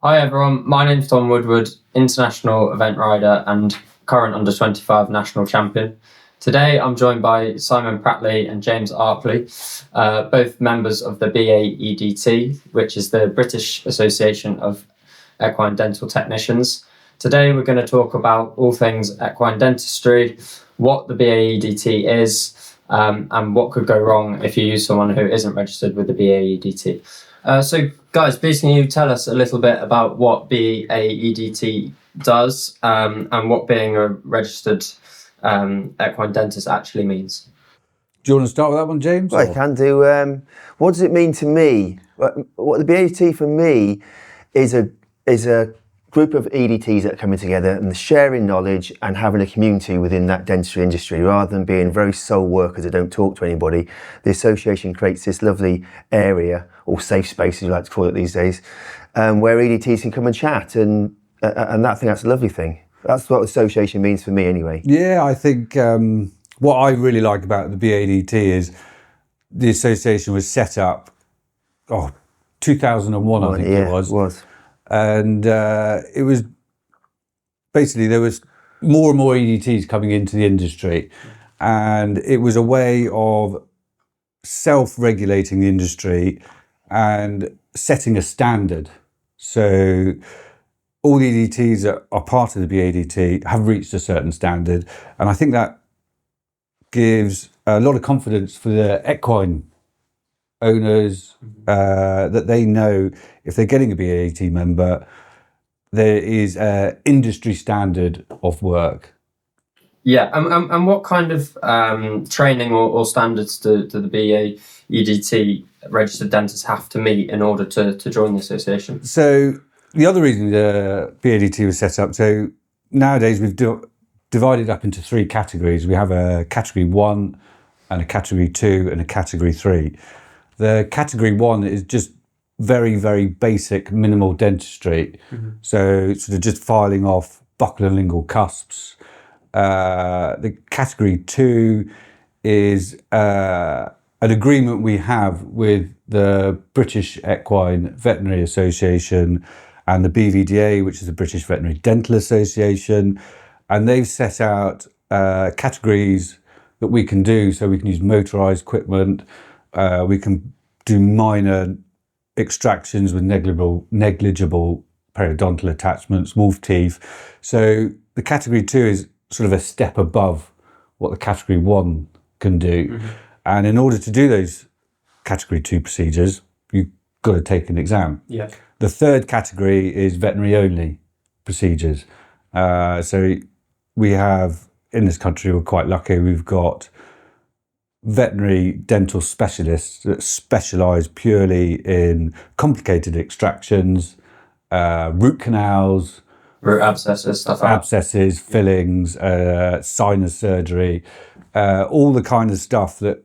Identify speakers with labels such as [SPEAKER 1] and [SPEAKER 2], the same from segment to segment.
[SPEAKER 1] Hi everyone, my name's Tom Woodward, international event rider and current under-25 national champion. Today I'm joined by Simon Prattley and James Arkley, both members of the BAEDT, which is the British Association of Equine Dental Technicians. Today we're going to talk about all things equine dentistry, what the BAEDT is, and what could go wrong if you use someone who isn't registered with the BAEDT. So guys, please can you tell us a little bit about what BAEDT does and what being a registered equine dentist actually means?
[SPEAKER 2] Do you want to start with that one, James?
[SPEAKER 3] Well, I can do. What does it mean to me? What the BAEDT for me is a group of EDTs that are coming together and sharing knowledge and having a community within that dentistry industry rather than being very sole workers that don't talk to anybody. The association creates this lovely area, or safe space as you like to call it these days, where EDTs can come and chat, and I think that's a lovely thing. That's what association means for me anyway.
[SPEAKER 2] Yeah, I think what I really like about the BAEDT is the association was set up 2001, I think it was. And it was basically, there was more and more EDTs coming into the industry, and it was a way of self-regulating the industry and setting a standard. So all the EDTs that are part of the BAEDT have reached a certain standard, and I think that gives a lot of confidence for the equine owners that they know if they're getting a BAEDT member, there is an industry standard of work.
[SPEAKER 1] Yeah, and what kind of training or standards do the BAEDT registered dentists have to meet in order to join the association?
[SPEAKER 2] So the other reason the BAEDT was set up, so nowadays we've divided up into three categories. We have a category 1 and a category 2 and a category 3. The category 1 is just very, very basic minimal dentistry. So sort of just filing off buccal and lingual cusps. The category 2 is an agreement we have with the British Equine Veterinary Association and the BVDA, which is the British Veterinary Dental Association. And they've set out categories that we can do. So we can use motorised equipment, we can do minor extractions with negligible periodontal attachments, wolf teeth. So the category 2 is sort of a step above what the category 1 can do. And in order to do those category 2 procedures, you've got to take an exam.
[SPEAKER 1] Yeah.
[SPEAKER 2] The third category is veterinary only procedures. So we have, in this country, we're quite lucky, we've got veterinary dental specialists that specialise purely in complicated extractions, root canals,
[SPEAKER 1] root abscesses, stuff like that.
[SPEAKER 2] Abscesses, fillings, sinus surgery, all the kind of stuff that,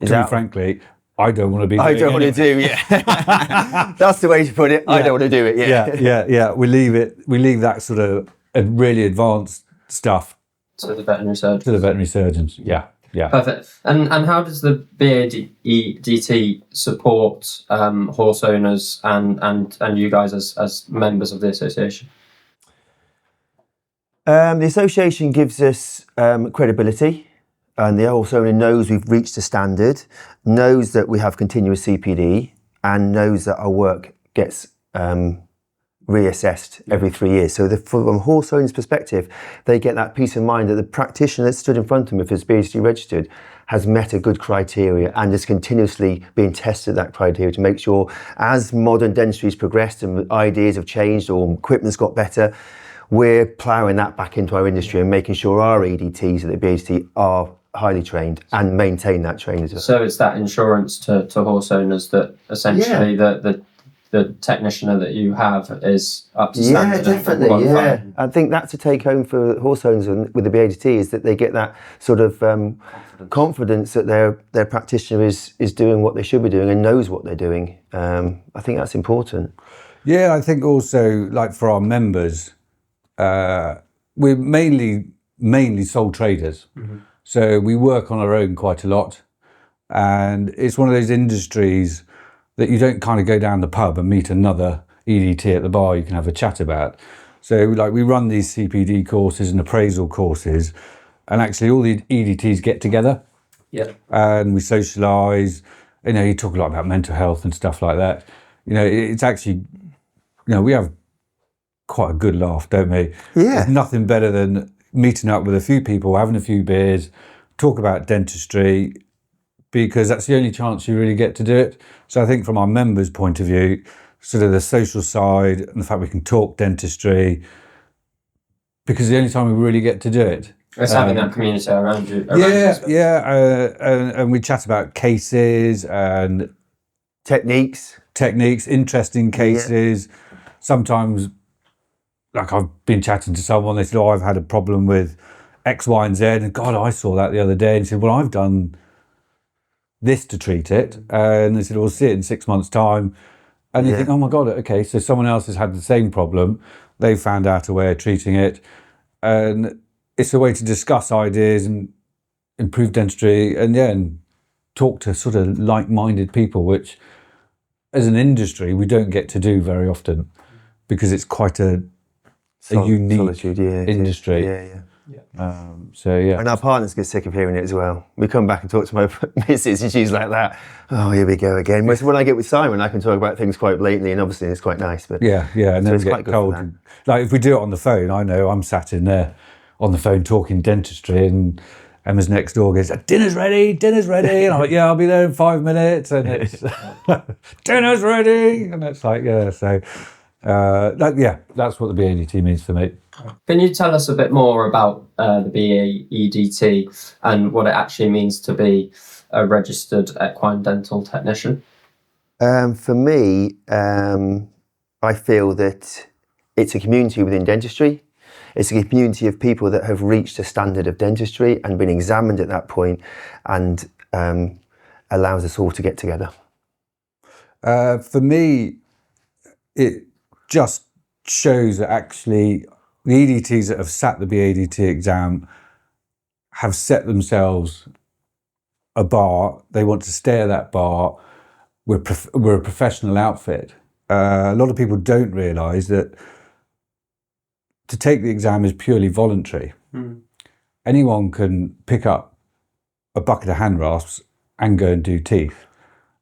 [SPEAKER 2] frankly, I don't want to be doing.
[SPEAKER 3] I don't want to do, yeah. That's the way to put it. Yeah. I don't want to do it, yeah.
[SPEAKER 2] Yeah. We leave that sort of really advanced stuff
[SPEAKER 1] to the veterinary surgeons.
[SPEAKER 2] To the veterinary surgeons, yeah.
[SPEAKER 1] Perfect. And how does the BAEDT support horse owners and you guys as members of the association?
[SPEAKER 3] The association gives us credibility, and the horse owner knows we've reached a standard, knows that we have continuous CPD, and knows that our work gets reassessed every 3 years. So from a horse owner's perspective, they get that peace of mind that the practitioner that stood in front of them, if it's BAEDT registered, has met a good criteria and is continuously being tested that criteria to make sure as modern dentistry has progressed and ideas have changed or equipment's got better, we're ploughing that back into our industry and making sure our EDTs at the BAEDT are highly trained and maintain that training as well.
[SPEAKER 1] So it's that insurance to horse owners that essentially the technician that you have is up to standard.
[SPEAKER 3] Yeah, definitely. Yeah, I think that's a take home for horse owners with the BAEDT is that they get that sort of confidence that their practitioner is doing what they should be doing and knows what they're doing. I think that's important.
[SPEAKER 2] Yeah, I think also like for our members, we're mainly sole traders. So we work on our own quite a lot, and it's one of those industries that you don't kind of go down the pub and meet another EDT at the bar you can have a chat about. So like we run these CPD courses and appraisal courses, and actually all the EDTs get together.
[SPEAKER 1] Yeah.
[SPEAKER 2] And we socialise. You talk a lot about mental health and stuff like that. It's actually, we have quite a good laugh, don't we?
[SPEAKER 3] Yeah.
[SPEAKER 2] There's nothing better than meeting up with a few people, having a few beers, talk about dentistry, because that's the only chance you really get to do it. So I think from our members' point of view, sort of the social side and the fact we can talk dentistry, because the only time we really get to do it.
[SPEAKER 1] It's having that community around you.
[SPEAKER 2] And we chat about cases and
[SPEAKER 3] Techniques,
[SPEAKER 2] interesting cases. Sometimes, like I've been chatting to someone, they said, I've had a problem with X, Y, and Z. And God, I saw that the other day. And he said, well, I've done this to treat it. And they said, we'll see it in 6 months' time. And you think, oh my God, okay, so someone else has had the same problem. They found out a way of treating it. And it's a way to discuss ideas and improve dentistry and talk to sort of like-minded people, which as an industry, we don't get to do very often because it's quite a unique industry. And
[SPEAKER 3] our partners get sick of hearing it as well. We come back and talk to my missus and she's like that. Oh, here we go again. Whereas when I get with Simon, I can talk about things quite blatantly and obviously it's quite nice. But
[SPEAKER 2] and then
[SPEAKER 3] it's
[SPEAKER 2] we
[SPEAKER 3] quite
[SPEAKER 2] get cold. Like if we do it on the phone, I know I'm sat in there on the phone talking dentistry and Emma's next door goes, dinner's ready. And I'm like, yeah, I'll be there in 5 minutes. And it's, dinner's ready. And it's like, that's what the BAEDT means for me.
[SPEAKER 1] Can you tell us a bit more about the BAEDT and what it actually means to be a registered equine dental technician?
[SPEAKER 3] For me, I feel that it's a community within dentistry. It's a community of people that have reached a standard of dentistry and been examined at that point, and allows us all to get together.
[SPEAKER 2] For me, it just shows that actually the EDTs that have sat the BAEDT exam have set themselves a bar. They want to stay at that bar. We're a professional outfit. A lot of people don't realise that to take the exam is purely voluntary. Anyone can pick up a bucket of hand rasps and go and do teeth.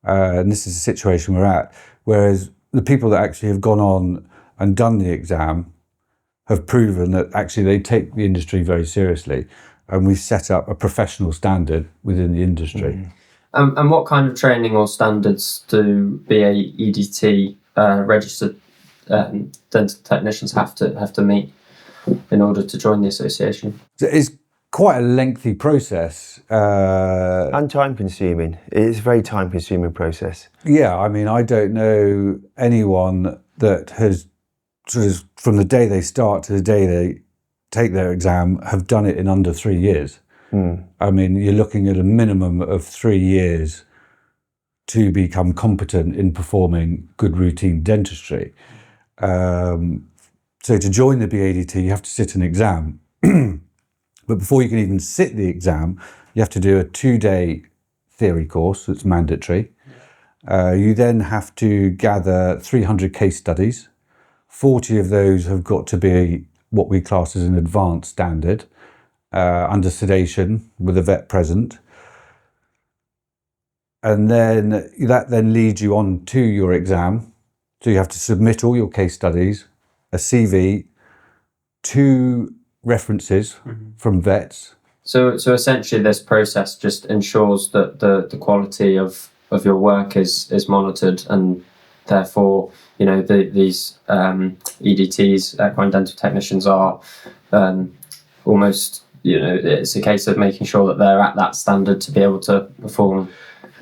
[SPEAKER 2] And this is the situation we're at. Whereas the people that actually have gone on and done the exam have proven that actually they take the industry very seriously. And we've set up a professional standard within the industry.
[SPEAKER 1] And what kind of training or standards do BAEDT registered dental technicians have to meet in order to join the association?
[SPEAKER 2] So it's quite a lengthy process.
[SPEAKER 3] And time consuming. It's a very time consuming process.
[SPEAKER 2] Yeah, I mean, I don't know anyone that has sort of from the day they start to the day they take their exam have done it in under 3 years. I mean, you're looking at a minimum of 3 years to become competent in performing good routine dentistry. So to join the BAEDT, you have to sit an exam. But before you can even sit the exam, you have to do a 2-day theory course that's mandatory. You then have to gather 300 case studies. 40 of those have got to be what we class as an advanced standard, under sedation with a vet present. And then that then leads you on to your exam. So you have to submit all your case studies, a CV, 2 references from vets.
[SPEAKER 1] So essentially this process just ensures that the quality of your work is monitored, and therefore, these EDTs, equine dental technicians, are almost, it's a case of making sure that they're at that standard to be able to perform.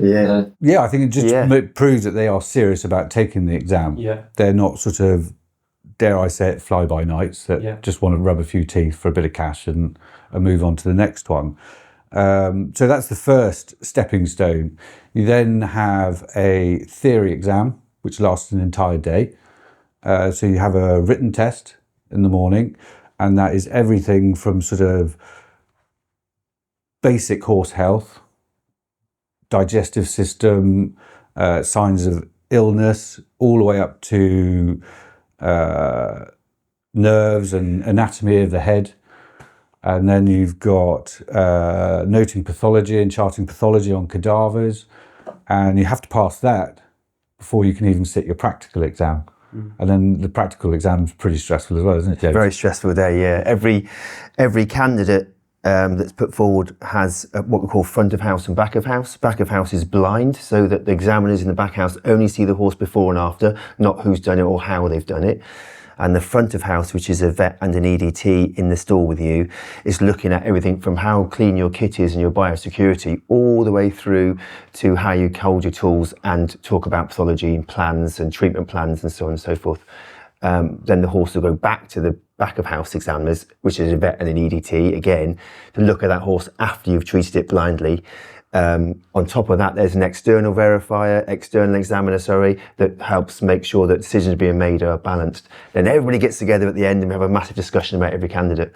[SPEAKER 2] I think it just proves that they are serious about taking the exam. They're not sort of, dare I say it, fly-by-nights that just want to rub a few teeth for a bit of cash and move on to the next one. So that's the first stepping stone. You then have a theory exam, which lasts an entire day. So you have a written test in the morning, and that is everything from sort of basic horse health, digestive system, signs of illness, all the way up to nerves and anatomy of the head. And then you've got noting pathology and charting pathology on cadavers. And you have to pass that before you can even sit your practical exam. And then the practical exam's pretty stressful as well, isn't it, James?
[SPEAKER 3] Very stressful day, yeah. Every candidate that's put forward has what we call front of house and back of house. Back of house is blind, so that the examiners in the back house only see the horse before and after, not who's done it or how they've done it. And the front of house, which is a vet and an EDT in the stall with you, is looking at everything from how clean your kit is and your biosecurity, all the way through to how you hold your tools and talk about pathology and plans and treatment plans and so on and so forth. Then the horse will go back to the back of house examiners, which is a vet and an EDT, again, to look at that horse after you've treated it blindly. On top of that, there's an external examiner, that helps make sure that decisions being made are balanced. Then everybody gets together at the end and we have a massive discussion about every candidate.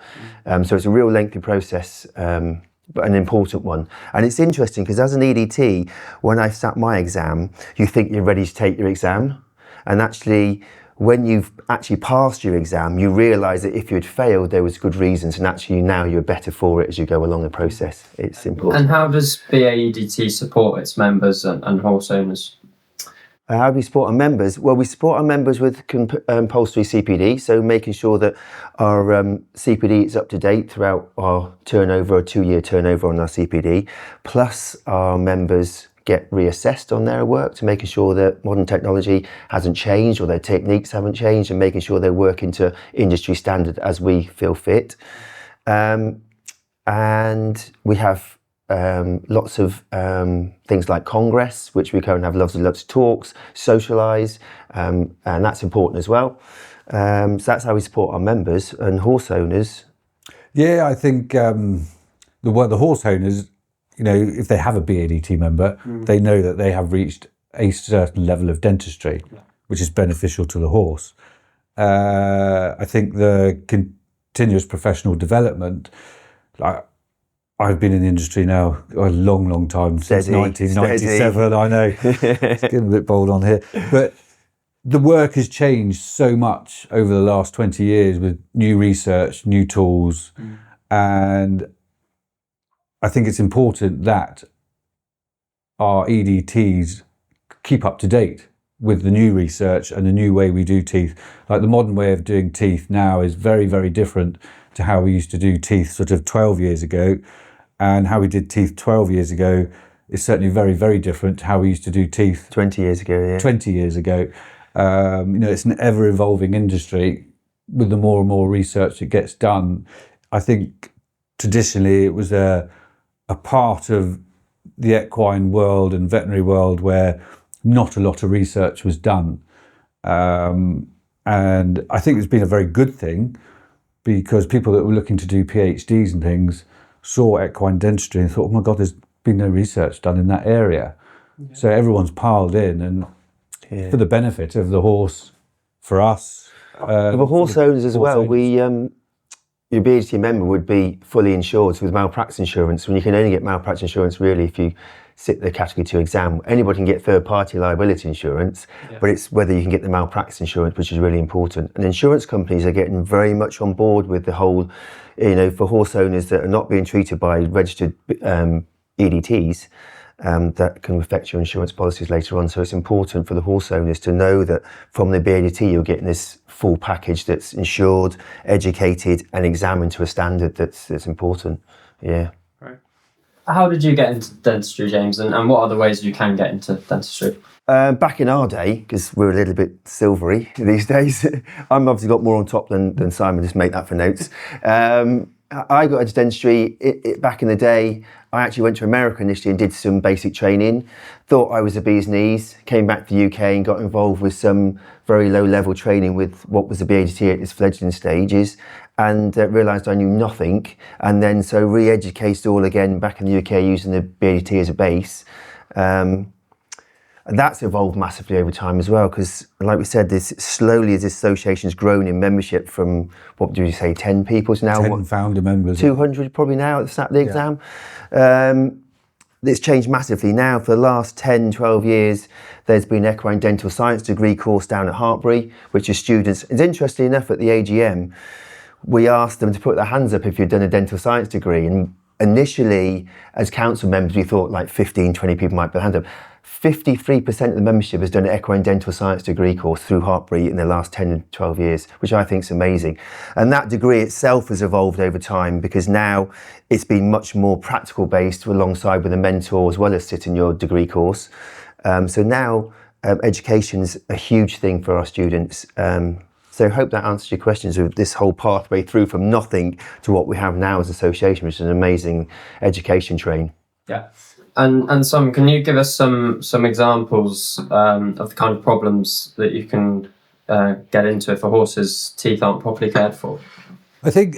[SPEAKER 3] So it's a real lengthy process, but an important one. And it's interesting because as an EDT, when I sat my exam, you think you're ready to take your exam. And actually, when you've actually passed your exam, you realise that if you had failed, there was good reasons, and actually now you're better for it as you go along the process. It's important.
[SPEAKER 1] And how does BAEDT support its members and horse owners?
[SPEAKER 3] How do we support our members? Well, we support our members with compulsory CPD, so making sure that our CPD is up to date throughout our turnover, a 2-year turnover on our CPD, plus our members get reassessed on their work to making sure that modern technology hasn't changed or their techniques haven't changed, and making sure they're working to industry standard as we feel fit. And we have lots of things like Congress, which we currently have lots of talks, socialise, and that's important as well. So that's how we support our members and horse owners.
[SPEAKER 2] Yeah, I think the horse owners, if they have a BADT member, they know that they have reached a certain level of dentistry, which is beneficial to the horse. I think the continuous professional development, I've been in the industry now a long time, since 1997. I know, it's getting a bit bold on here. But the work has changed so much over the last 20 years with new research, new tools, and I think it's important that our EDTs keep up to date with the new research and the new way we do teeth. Like the modern way of doing teeth now is very, very different to how we used to do teeth sort of 12 years ago. And how we did teeth 12 years ago is certainly very, very different to how we used to do teeth
[SPEAKER 3] 20 years ago, yeah.
[SPEAKER 2] 20 years ago. It's an ever-evolving industry with the more and more research that gets done. I think traditionally it was a part of the equine world and veterinary world where not a lot of research was done. And I think it's been a very good thing, because people that were looking to do PhDs and things saw equine dentistry and thought, oh my God, there's been no research done in that area. Yeah. So everyone's piled in, and for the benefit of the horse, for us.
[SPEAKER 3] For horse owners as well, your BAEDT member would be fully insured with malpractice insurance, when you can only get malpractice insurance really if you sit the category 2 exam. Anybody can get third-party liability insurance, but it's whether you can get the malpractice insurance, which is really important. And insurance companies are getting very much on board with the whole, for horse owners that are not being treated by registered EDTs, that can affect your insurance policies later on. So it's important for the horse owners to know that from the BAEDT you're getting this full package that's insured, educated and examined to a standard that's important. Yeah.
[SPEAKER 1] Right. How did you get into dentistry, James, and what are the ways you can get into dentistry?
[SPEAKER 3] Back in our day, because we're a little bit silvery these days, I'm obviously got more on top than Simon, just make that for notes. I got into dentistry back in the day. I actually went to America initially and did some basic training. Thought I was a bee's knees, came back to the UK and got involved with some very low level training with what was the BAEDT at its fledgling stages, and realised I knew nothing, and then so re-educated all again back in the UK using the BAEDT as a base. And that's evolved massively over time as well, because like we said, this association's grown in membership from, what do you say, 10 people to now
[SPEAKER 2] 10 founder members,
[SPEAKER 3] 200 probably now at the exam. it's changed massively now. For the last 10, 12 years, there's been an Equine Dental Science degree course down at Hartbury, which is students. It's interesting enough, at the AGM, we asked them to put their hands up if you'd done a dental science degree. And initially, as council members, we thought like 15, 20 people might put their hand up. 53% of the membership has done an Equine Dental Science degree course through Hartbury in the last 10 and 12 years, which I think is amazing. And that degree itself has evolved over time, because now it's been much more practical based, alongside with a mentor as well as sitting your degree course. So now education's a huge thing for our students. So I hope that answers your questions of this whole pathway through from nothing to what we have now as association, which is an amazing education train.
[SPEAKER 1] Yeah. And Simon, can you give us some examples of the kind of problems that you can get into if a horse's teeth aren't properly cared for?
[SPEAKER 2] I think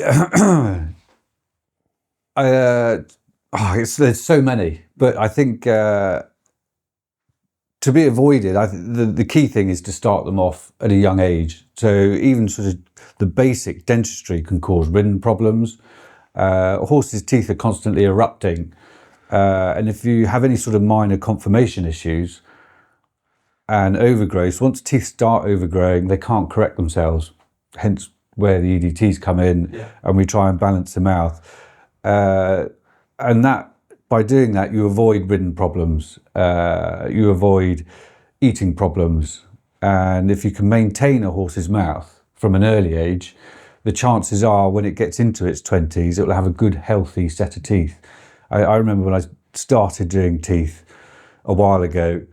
[SPEAKER 2] there's so many, but I think to be avoided, I think the key thing is to start them off at a young age. So even sort of the basic dentistry can cause ridden problems. A horse's teeth are constantly erupting. And if you have any sort of minor conformation issues and overgrowth, once teeth start overgrowing, they can't correct themselves, hence where the EDTs come in, and we try and balance the mouth. And that, by doing that, you avoid ridden problems, you avoid eating problems. And if you can maintain a horse's mouth from an early age, the chances are when it gets into its 20s, it will have a good, healthy set of teeth. I remember when I started doing teeth a while ago,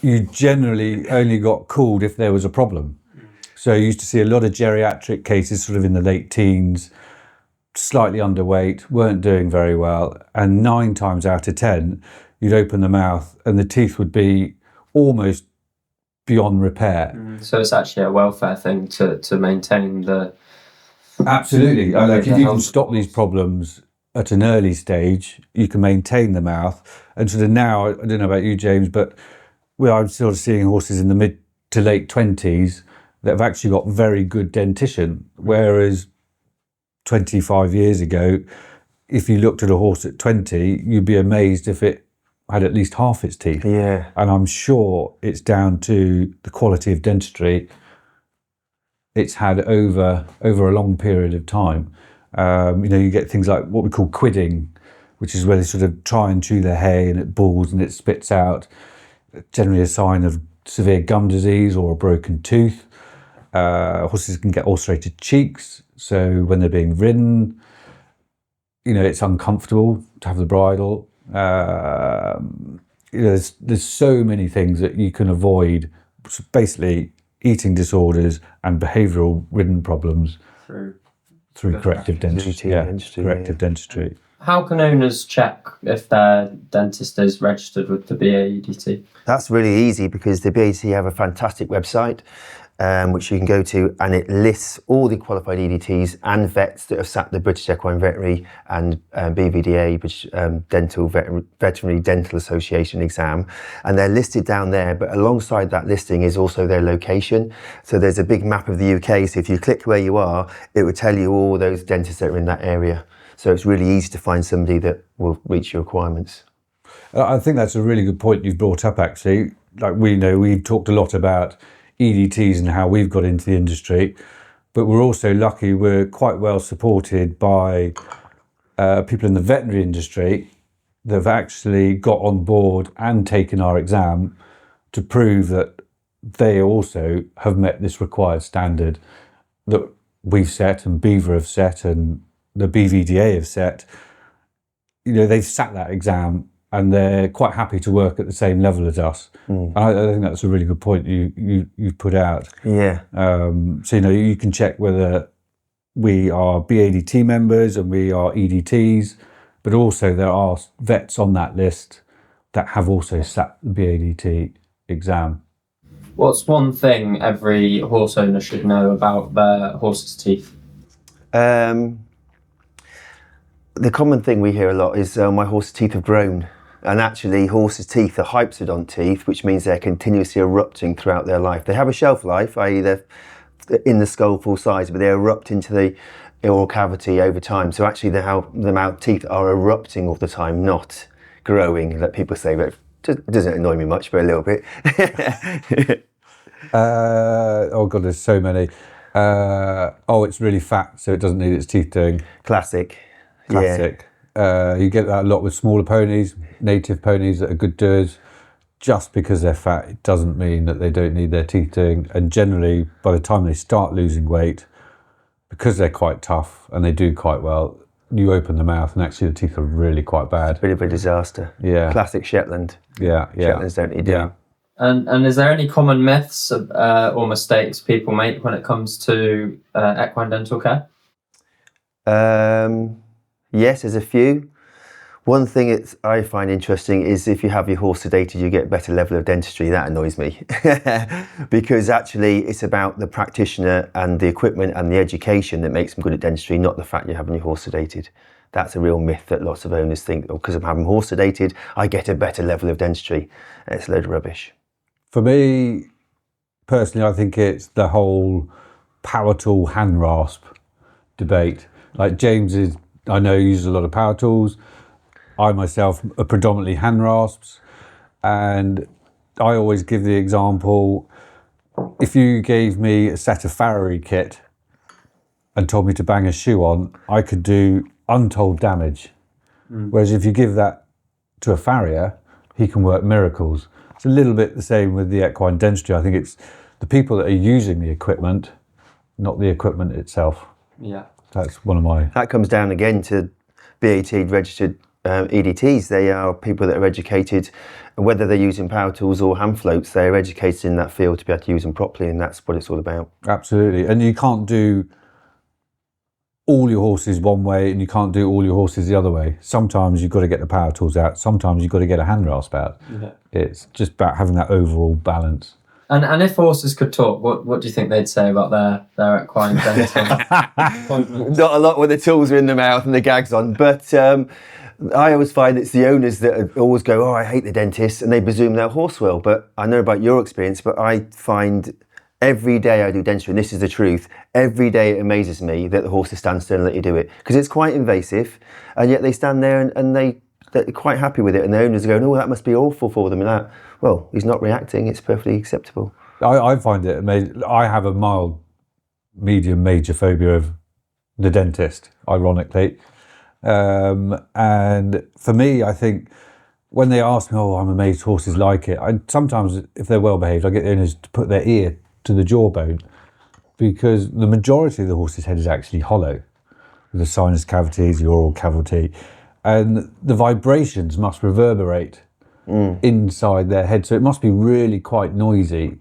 [SPEAKER 2] you generally only got called if there was a problem. So you used to see a lot of geriatric cases sort of in the late teens, slightly underweight, weren't doing very well. And 9 times out of 10, you'd open the mouth and the teeth would be almost beyond repair.
[SPEAKER 1] So it's actually a welfare thing to maintain the...
[SPEAKER 2] Absolutely. Like if you can stop these problems at an early stage, you can maintain the mouth. And sort of now, I don't know about you, James, but I'm sort of seeing horses in the mid to late 20s that have actually got very good dentition. Whereas 25 years ago, if you looked at a horse at 20, you'd be amazed if it had at least half its teeth.
[SPEAKER 3] Yeah.
[SPEAKER 2] And I'm sure it's down to the quality of dentistry it's had over a long period of time. You get things like what we call quidding, which is where they sort of try and chew their hay and it balls and it spits out, generally a sign of severe gum disease or a broken tooth. Horses can get ulcerated cheeks, so when they're being ridden, it's uncomfortable to have the bridle. There's so many things that you can avoid, basically eating disorders and behavioural ridden problems through corrective dentistry. Corrective dentistry.
[SPEAKER 1] How can owners check if their dentist is registered with the BAEDT?
[SPEAKER 3] That's really easy, because the BAEDT have a fantastic website which you can go to, and it lists all the qualified EDTs and vets that have sat the British Equine Veterinary and BVDA, British Veterinary Dental Association exam, and they're listed down there. But alongside that listing is also their location. So there's a big map of the UK. So if you click where you are, it will tell you all those dentists that are in that area. So it's really easy to find somebody that will reach your requirements.
[SPEAKER 2] I think that's a really good point you've brought up, actually. Like we've talked a lot about EDTs and how we've got into the industry, but we're also lucky we're quite well supported by people in the veterinary industry that have actually got on board and taken our exam to prove that they also have met this required standard that we've set and Beaver have set and the BVDA have set. They've sat that exam and they're quite happy to work at the same level as us. And I think that's a really good point you've put out.
[SPEAKER 3] Yeah.
[SPEAKER 2] So you can check whether we are BAEDT members and we are EDTs, but also there are vets on that list that have also sat the BAEDT exam.
[SPEAKER 1] What's one thing every horse owner should know about their horse's teeth?
[SPEAKER 3] The common thing we hear a lot is my horse's teeth have grown. And actually, horses' teeth are hypsodont teeth, which means they're continuously erupting throughout their life. They have a shelf life, i.e. they're in the skull full size, but they erupt into the oral cavity over time. So actually, the mouth teeth are erupting all the time, not growing that people say, but it doesn't annoy me much, but a little bit.
[SPEAKER 2] Oh God, there's so many. It's really fat, so it doesn't need its teeth doing.
[SPEAKER 3] Classic.
[SPEAKER 2] Classic. You get that a lot with smaller ponies, native ponies that are good doers. Just because they're fat, it doesn't mean that they don't need their teeth doing. And generally, by the time they start losing weight, because they're quite tough and they do quite well, you open the mouth and actually the teeth are really quite bad.
[SPEAKER 3] Bit of a disaster.
[SPEAKER 2] Yeah.
[SPEAKER 3] Classic Shetland.
[SPEAKER 2] Yeah.
[SPEAKER 3] Shetlands don't need doing.
[SPEAKER 1] And is there any common myths or mistakes people make when it comes to equine dental care?
[SPEAKER 3] Yes, there's a few. One thing I find interesting is if you have your horse sedated, you get a better level of dentistry. That annoys me because actually it's about the practitioner and the equipment and the education that makes them good at dentistry, not the fact you're having your horse sedated. That's a real myth that lots of owners think, because I'm having horse sedated, I get a better level of dentistry. It's a load of rubbish.
[SPEAKER 2] For me, personally, I think it's the whole power tool hand rasp debate. Like James I know uses a lot of power tools. I myself are predominantly hand rasps, and I always give the example, if you gave me a set of farriery kit and told me to bang a shoe on, I could do untold damage. Whereas if you give that to a farrier, he can work miracles. It's a little bit the same with the equine dentistry. I think it's the people that are using the equipment, not the equipment itself.
[SPEAKER 1] Yeah.
[SPEAKER 2] That's one of my...
[SPEAKER 3] That comes down again to BAEDT registered EDTs. They are people that are educated, whether they're using power tools or hand floats, they're educated in that field to be able to use them properly, and that's what it's all about.
[SPEAKER 2] Absolutely. And you can't do all your horses one way and you can't do all your horses the other way. Sometimes you've got to get the power tools out, sometimes you've got to get a hand rasp out.
[SPEAKER 1] Yeah.
[SPEAKER 2] It's just about having that overall balance.
[SPEAKER 1] And if horses could talk, what do you think they'd say about their equine dental appointments?
[SPEAKER 3] Not a lot when the tools are in the mouth and the gag's on, but I always find it's the owners that always go, oh, I hate the dentist, and they presume their horse will. But I know about your experience, but I find every day I do dentistry, and this is the truth, every day it amazes me that the horses stand still and let you do it, because it's quite invasive, and yet they stand there and they're quite happy with it, and the owners are going, oh, that must be awful for them, and that, well, he's not reacting, it's perfectly acceptable.
[SPEAKER 2] I find it amazing. I have a mild, medium, major phobia of the dentist, ironically. And for me, I think when they ask me, oh, I'm amazed horses like it, sometimes, if they're well behaved, I get the owners to put their ear to the jawbone, because the majority of the horse's head is actually hollow, with the sinus cavities, the oral cavity, and the vibrations must reverberate inside their head, so it must be really quite noisy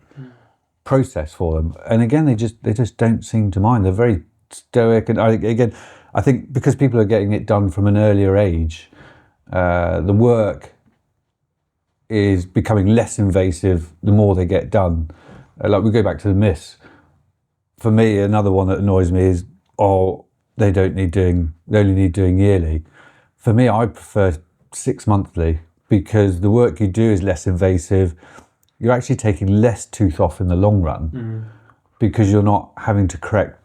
[SPEAKER 2] process for them. And again, they just don't seem to mind. They're very stoic, and I think because people are getting it done from an earlier age, the work is becoming less invasive the more they get done. Like, we go back to the myths. For me, another one that annoys me is, they only need doing yearly. For me, I prefer 6 monthly, because the work you do is less invasive. You're actually taking less tooth off in the long run, because you're not having to correct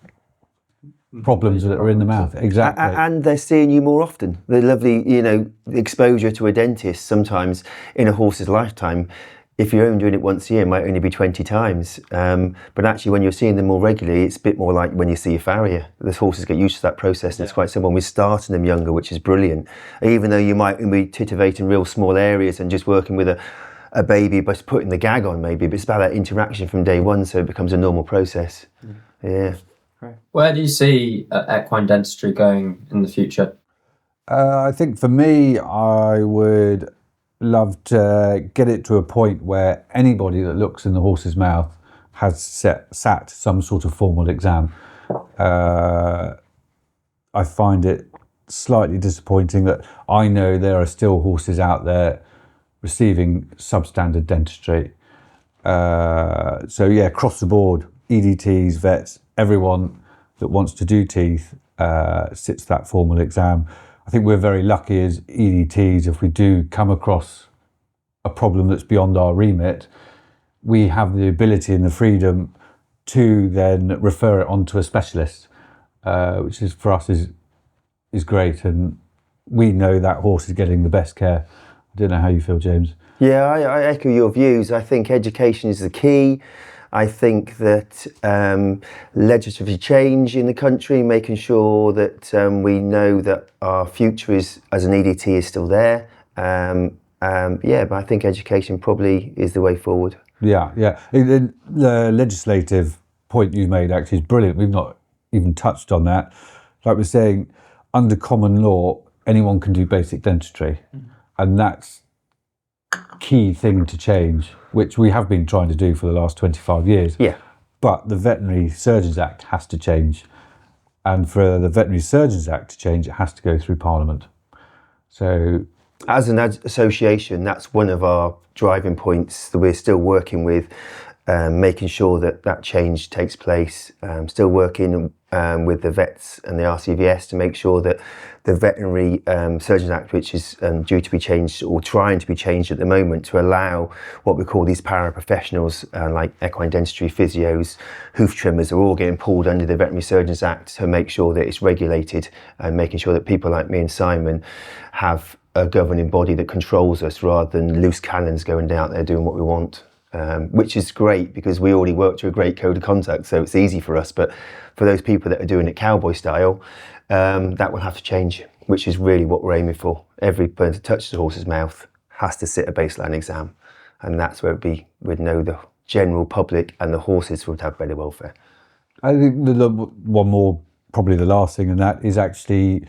[SPEAKER 2] problems that are in the mouth. Exactly.
[SPEAKER 3] And they're seeing you more often. The lovely, the exposure to a dentist sometimes in a horse's lifetime, if you're only doing it once a year, it might only be 20 times. But actually, when you're seeing them more regularly, it's a bit more like when you see a farrier. The horses get used to that process, and it's quite simple. And we're starting them younger, which is brilliant. Even though you might be titivating real small areas and just working with a baby by putting the gag on, maybe, but it's about that interaction from day one, so it becomes a normal process. Yeah.
[SPEAKER 1] Where do you see equine dentistry going in the future?
[SPEAKER 2] I think for me, I would love to get it to a point where anybody that looks in the horse's mouth has sat some sort of formal exam. I find it slightly disappointing that I know there are still horses out there receiving substandard dentistry. So yeah, across the board, EDTs, vets, everyone that wants to do teeth sits that formal exam. I think we're very lucky as EDTs, if we do come across a problem that's beyond our remit, we have the ability and the freedom to then refer it on to a specialist, which is, for us, is great. And we know that horse is getting the best care. I don't know how you feel, James.
[SPEAKER 3] Yeah, I echo your views. I think education is the key. I think that legislative change in the country, making sure that we know that our future is as an EDT is still there. But I think education probably is the way forward.
[SPEAKER 2] Yeah. The legislative point you made actually is brilliant. We've not even touched on that. Like we're saying, under common law, anyone can do basic dentistry, and that's key thing to change, which we have been trying to do for the last 25 years.
[SPEAKER 3] Yeah.
[SPEAKER 2] But the Veterinary Surgeons Act has to change. And for the Veterinary Surgeons Act to change, it has to go through Parliament. So,
[SPEAKER 3] as an association, that's one of our driving points that we're still working with, making sure that that change takes place. Still working with the vets and the RCVS to make sure that the Veterinary Surgeons Act, which is due to be changed or trying to be changed at the moment to allow what we call these paraprofessionals like equine dentistry, physios, hoof trimmers are all getting pulled under the Veterinary Surgeons Act to make sure that it's regulated and making sure that people like me and Simon have a governing body that controls us rather than loose cannons going out there doing what we want. Which is great because we already work to a great code of conduct, so it's easy for us. But for those people that are doing it cowboy style, that will have to change, which is really what we're aiming for. Every person that touches a horse's mouth has to sit a baseline exam, and that's where we'd know the general public and the horses would have better welfare.
[SPEAKER 2] I think the one more, probably the last thing, and that is actually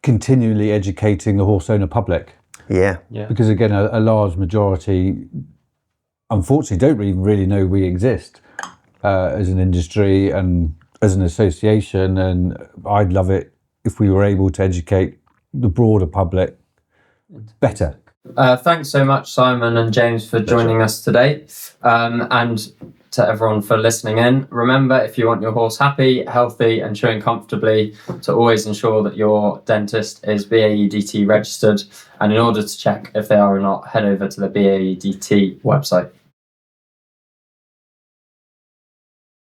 [SPEAKER 2] continually educating the horse owner public.
[SPEAKER 3] Yeah.
[SPEAKER 2] Because again, a large majority, unfortunately, don't even really know we exist as an industry and as an association. And I'd love it if we were able to educate the broader public better.
[SPEAKER 1] Thanks so much, Simon and James, for joining us today. And to everyone for listening in. Remember, if you want your horse happy, healthy and chewing comfortably, to always ensure that your dentist is BAEDT registered. And in order to check if they are or not, head over to the BAEDT website.